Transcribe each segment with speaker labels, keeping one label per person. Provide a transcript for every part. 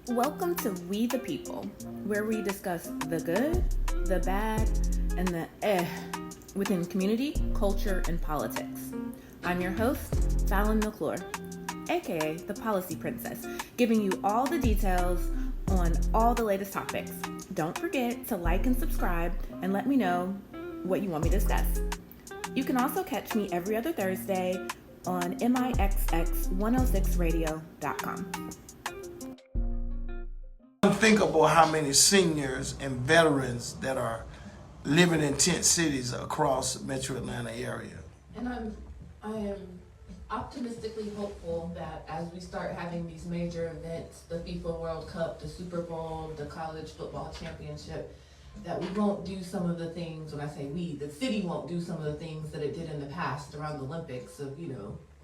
Speaker 1: Welcome to We the People, where we discuss the good, the bad, and the within community, culture, and politics. I'm your host, Fallon Dee Cee, aka the Policy Princess, giving you all the details on all the latest topics. Don't forget to like and subscribe and let me know what you want me to discuss. You can also catch me every other Thursday on mixx106radio.com.
Speaker 2: Unthinkable how many seniors and veterans that are living in tent cities across the Metro Atlanta area.
Speaker 3: And I am optimistically hopeful that as we start having these major events, the FIFA World Cup, the Super Bowl, the college football championship, that we won't do some of the things, when I say we, the city won't do some of the things that it did in the past around the Olympics of,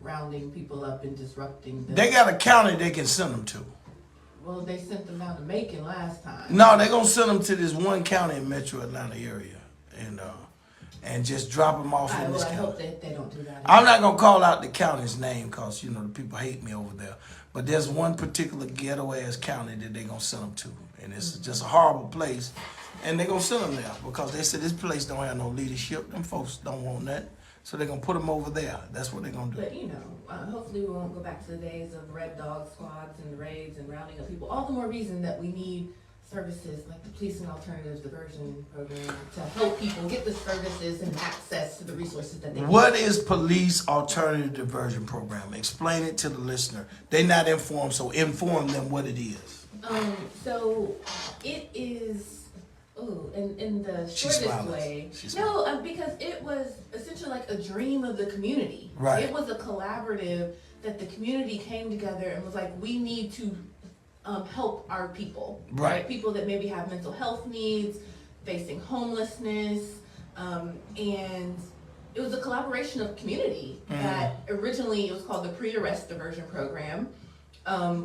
Speaker 3: rounding people up and disrupting them.
Speaker 2: They got a county they can send them to.
Speaker 3: Well, they sent them down to Macon last time.
Speaker 2: No, they're going to send them to this one county in Metro Atlanta area and just drop them off in this
Speaker 3: I
Speaker 2: county.
Speaker 3: hope that they don't do that.
Speaker 2: I'm not going to call out the county's name because, the people hate me over there. But there's one particular ghetto-ass county that they're going to send them to. And it's just a horrible place. And they're going to send them there because they said this place don't have no leadership. Them folks don't want that. So they're going to put them over there. That's what they're going to do.
Speaker 3: But, hopefully we won't go back to the days of red dog squads and raids and rounding up people. All the more reason that we need services like the Police and Alternatives Diversion Program to help people get the services and access to the resources that they need.
Speaker 2: What is Police Alternative Diversion Program? Explain it to the listener. They're not informed, so inform them what it is.
Speaker 3: So it is... Oh, in the shortest way. No, because it was essentially like a dream of the community.
Speaker 2: Right.
Speaker 3: It was a collaborative that the community came together and was like, we need to help our people.
Speaker 2: Right.
Speaker 3: People that maybe have mental health needs, facing homelessness, and it was a collaboration of community that originally it was called the Pre-Arrest Diversion Program,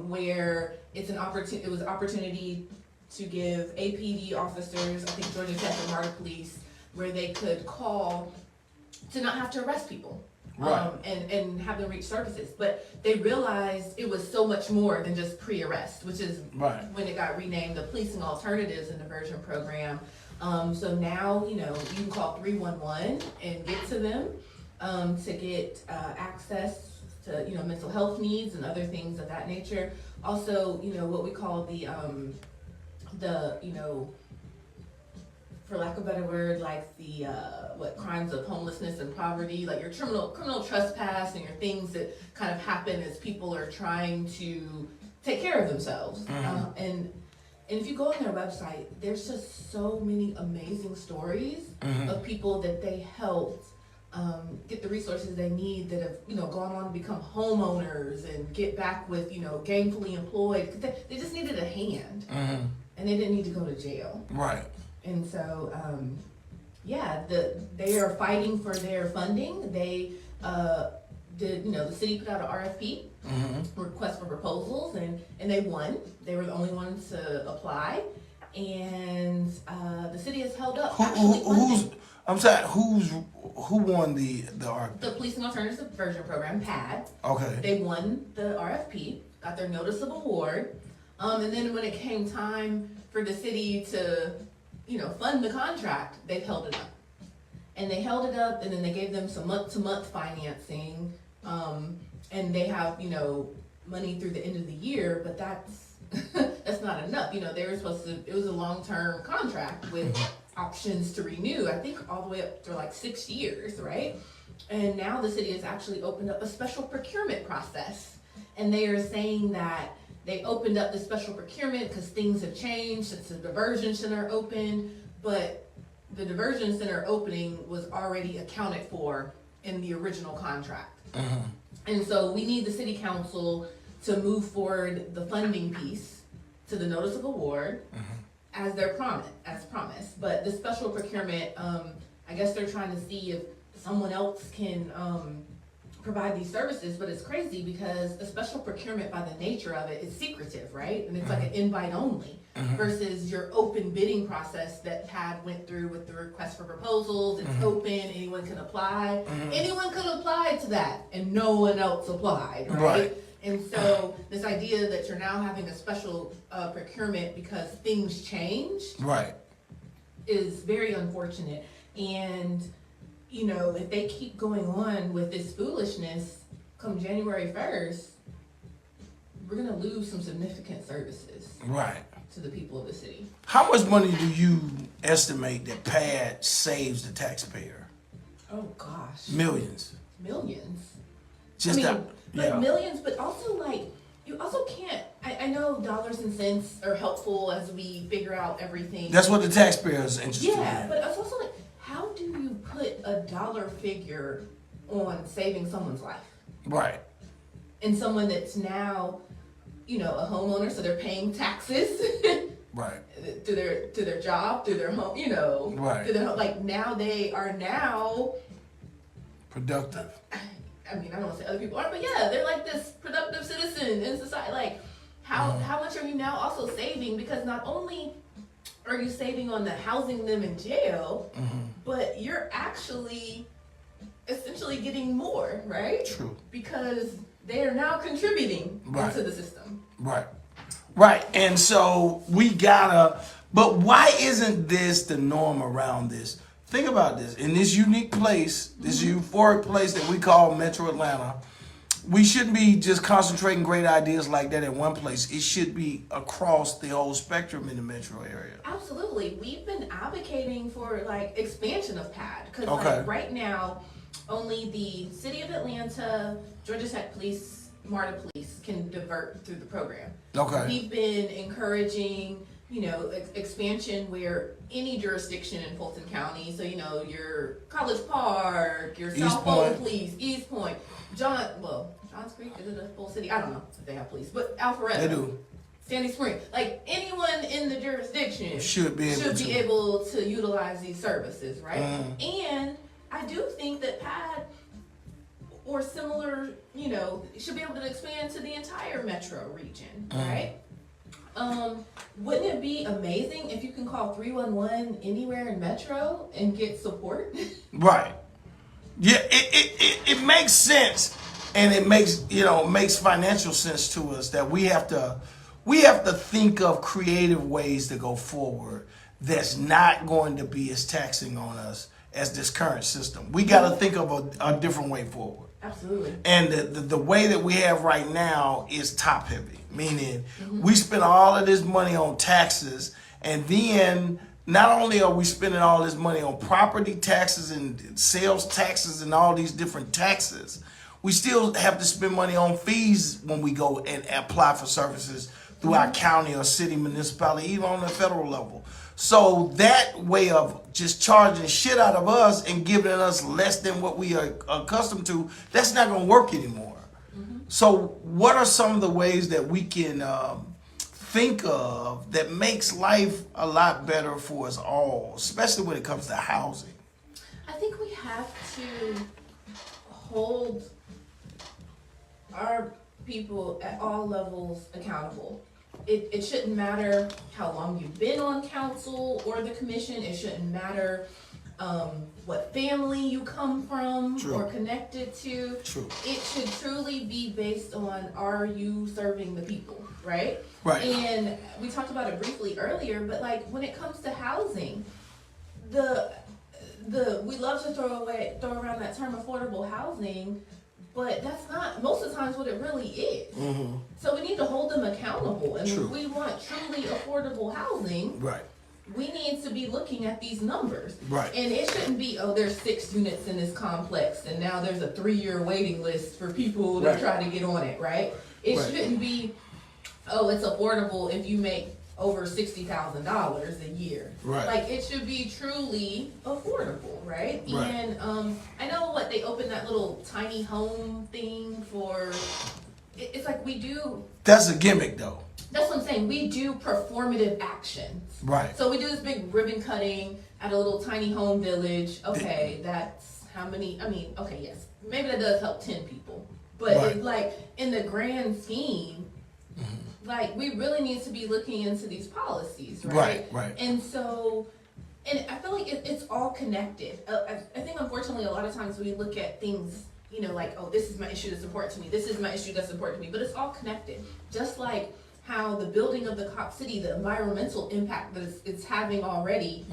Speaker 3: where it's an opportunity. It was an opportunity to give APD officers, I think Georgia Tech and Marta Police, where they could call to not have to arrest people,
Speaker 2: right.
Speaker 3: and have them reach services. But they realized it was so much more than just pre-arrest, which is
Speaker 2: right.
Speaker 3: when it got renamed the Policing Alternatives and Diversion Program. So now, you can call 311 and get to them to get access to, mental health needs and other things of that nature. Also, what we call the for lack of a better word, like the crimes of homelessness and poverty, like your criminal trespass and your things that kind of happen as people are trying to take care of themselves. And if you go on their website, there's just so many amazing stories of people that they helped get the resources they need that have gone on to become homeowners and get back with gainfully employed. They just needed a hand. And they didn't need to go to jail.
Speaker 2: Right. And
Speaker 3: so, they are fighting for their funding. They the city put out an RFP, request for proposals, and they won. They were the only ones to apply. And the city has held up. Who
Speaker 2: won the RFP?
Speaker 3: The Policing Alternatives Diversion Program, PAD.
Speaker 2: Okay.
Speaker 3: They won the RFP, got their notice of award. And then when it came time for the city to, fund the contract, they held it up. And they held it up, and then they gave them some month-to-month financing. And they have, money through the end of the year, but that's not enough. They were supposed to, it was a long-term contract with options to renew, I think all the way up to like 6 years, right? And now the city has actually opened up a special procurement process. And they are saying that they opened up the special procurement because things have changed since the diversion center opened, but the diversion center opening was already accounted for in the original contract. And so we need the city council to move forward the funding piece to the notice of award as promised. But the special procurement, I guess they're trying to see if someone else can provide these services, but it's crazy because a special procurement by the nature of it is secretive, right? And it's like an invite only versus your open bidding process that PAD went through with the request for proposals. It's open, anyone can apply. Anyone could apply to that and no one else applied, right? And so this idea that you're now having a special procurement because things change
Speaker 2: Right.
Speaker 3: is very unfortunate. And, you know, if they keep going on with this foolishness, come January 1st, we're going to lose some significant services
Speaker 2: Right.
Speaker 3: to the people of the city.
Speaker 2: How much money do you estimate that PAD saves the taxpayer?
Speaker 3: Oh, gosh.
Speaker 2: Millions.
Speaker 3: Millions.
Speaker 2: Just
Speaker 3: I mean,
Speaker 2: that.
Speaker 3: but
Speaker 2: Yeah.
Speaker 3: millions, but also like, you also can't, I know dollars and cents are helpful as we figure out everything.
Speaker 2: That's what the taxpayer is interested
Speaker 3: Yeah,
Speaker 2: in.
Speaker 3: but it's also like, how do you put a dollar figure on saving someone's life?
Speaker 2: Right.
Speaker 3: And someone that's now, you know, a homeowner, so they're paying taxes
Speaker 2: Right.
Speaker 3: to their job, through their home, you know,
Speaker 2: Right.
Speaker 3: to their home. Like now they are now,
Speaker 2: Productive.
Speaker 3: I mean, I don't want to say other people aren't, but yeah, they're like this productive citizen in society. Like, how much are you now also saving? Because not only are you saving on the housing them in jail, but you're actually essentially getting more, right?
Speaker 2: True.
Speaker 3: Because they are now contributing
Speaker 2: Right.
Speaker 3: into the system.
Speaker 2: Right. Right. And so we gotta, but why isn't this the norm around this? Think about this. In this unique place, this euphoric place that we call Metro Atlanta, we shouldn't be just concentrating great ideas like that in one place. It should be across the whole spectrum in the metro area.
Speaker 3: Absolutely. We've been advocating for like expansion of PAD. Because
Speaker 2: Okay.
Speaker 3: like right now, only the city of Atlanta, Georgia Tech Police, MARTA Police can divert through the program.
Speaker 2: Okay.
Speaker 3: We've been encouraging, you know,
Speaker 2: expansion
Speaker 3: where any jurisdiction in Fulton County, so you know, your College Park, your
Speaker 2: East
Speaker 3: South Pole
Speaker 2: Point.
Speaker 3: Police, East Point, Johns Creek, is it a full city? I don't know if they have police, but Alpharetta.
Speaker 2: They do.
Speaker 3: Sandy Spring, like anyone in the jurisdiction
Speaker 2: Should be able to.
Speaker 3: utilize these services, right?
Speaker 2: Mm.
Speaker 3: And I do think that PAD or similar, you know, should be able to expand to the entire metro region, right? Wouldn't it be amazing if you can call 311 anywhere in metro and get support?
Speaker 2: Right. Yeah, it makes sense, and it makes financial sense to us that we have to think of creative ways to go forward that's not going to be as taxing on us as this current system. We got to think of a different way forward.
Speaker 3: Absolutely.
Speaker 2: And the way that we have right now is top heavy, meaning we spend all of this money on taxes, and then not only are we spending all this money on property taxes and sales taxes and all these different taxes, we still have to spend money on fees when we go and apply for services through our county or city municipality, even on the federal level. So that way of just charging shit out of us and giving us less than what we are accustomed to, that's not going to work anymore. So what are some of the ways that we can think of that makes life a lot better for us all, especially when it comes to housing?
Speaker 3: I think we have to hold our people at all levels accountable. It shouldn't matter how long you've been on council or the commission. It shouldn't matter what family you come from
Speaker 2: True.
Speaker 3: or connected to.
Speaker 2: True.
Speaker 3: It should truly be based on, are you serving the people, right?
Speaker 2: Right.
Speaker 3: And we talked about it briefly earlier, but like when it comes to housing, we love to throw around that term affordable housing, but that's not most of the times what it really is. So we need to hold them accountable. And
Speaker 2: True.
Speaker 3: if we want truly affordable housing,
Speaker 2: Right.
Speaker 3: we need to be looking at these numbers.
Speaker 2: Right.
Speaker 3: And it shouldn't be, oh, there's 6 units in this complex and now there's a 3-year waiting list for people to
Speaker 2: Right.
Speaker 3: try to get on it, right? It
Speaker 2: Right.
Speaker 3: shouldn't be, oh, it's affordable if you make over $60,000 a year.
Speaker 2: Right.
Speaker 3: Like it should be truly affordable, right?
Speaker 2: Right.
Speaker 3: And I know they opened that little tiny home thing for. It's like we do.
Speaker 2: That's a gimmick, though.
Speaker 3: That's what I'm saying. We do performative actions.
Speaker 2: Right.
Speaker 3: So we do this big ribbon cutting at a little tiny home village. Okay, that's how many. I mean, okay, yes, maybe that does help 10 people, but
Speaker 2: Right.
Speaker 3: it's like in the grand scheme. Like, we really need to be looking into these policies, right?
Speaker 2: Right.
Speaker 3: And so, and I feel like it's all connected. I think, unfortunately, a lot of times we look at things you know, like, oh, this is my issue that's important to me. This is my issue that's important to me. But it's all connected. Just like how the building of the Cop City, the environmental impact that it's having already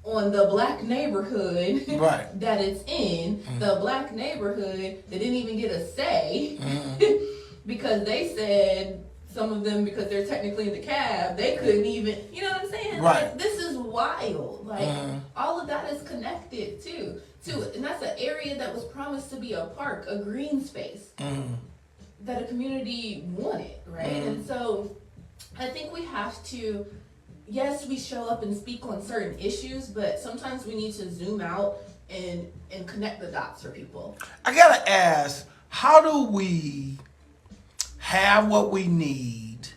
Speaker 3: on the black neighborhood
Speaker 2: Right.
Speaker 3: that it's in, the black neighborhood that didn't even get a say because they said some of them, because they're technically in the cab, they couldn't even, you know what I'm saying?
Speaker 2: Right.
Speaker 3: Like, this is wild. Like, all of that is connected too. And that's an area that was promised to be a park, a green space that a community wanted, right? And so I think we have to, yes, we show up and speak on certain issues, but sometimes we need to zoom out and connect the dots for people.
Speaker 2: I gotta ask, how do we have what we need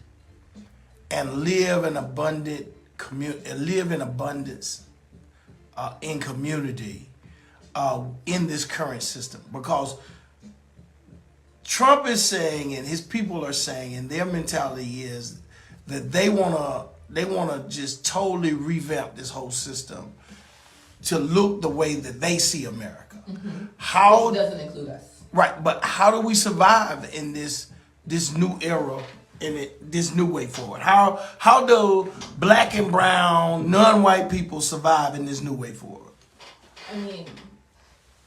Speaker 2: and live in abundance in community in this current system? Because Trump is saying, and his people are saying, and their mentality is that they wanna just totally revamp this whole system to look the way that they see America. How
Speaker 3: Which doesn't include us.
Speaker 2: Right, but how do we survive in this new era, this new way forward? How do black and brown, non-white people survive in this new way forward?
Speaker 3: I mean,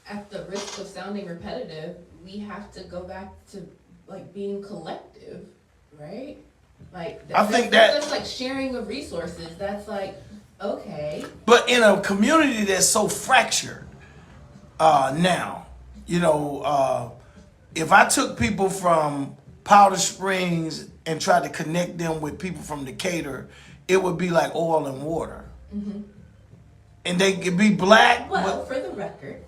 Speaker 3: at the risk of sounding repetitive, we have to go back to like being collective, right? Like that's like sharing of resources. That's like, okay.
Speaker 2: But in a community that's so fractured now, you know, if I took people from Powder Springs and tried to connect them with people from Decatur, it would be like oil and water. And they could be black.
Speaker 3: Well, for the record,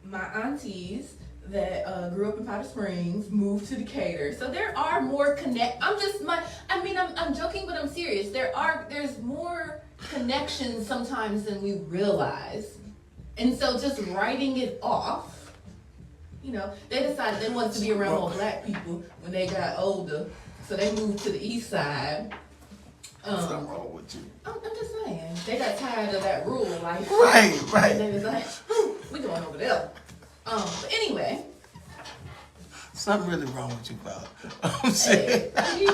Speaker 3: my aunties that grew up in Powder Springs moved to Decatur, so there are more I'm joking, but I'm serious. There's more connections sometimes than we realize, and so just writing it off, you know, they decided they wanted to be around more black people when they got older, so they moved to the east side.
Speaker 2: What's wrong with you?
Speaker 3: I'm just saying, they got tired of that rural life.
Speaker 2: Right.
Speaker 3: And they was like, we going over there. But anyway.
Speaker 2: Something really wrong with you, pal. I'm saying.
Speaker 3: Hey,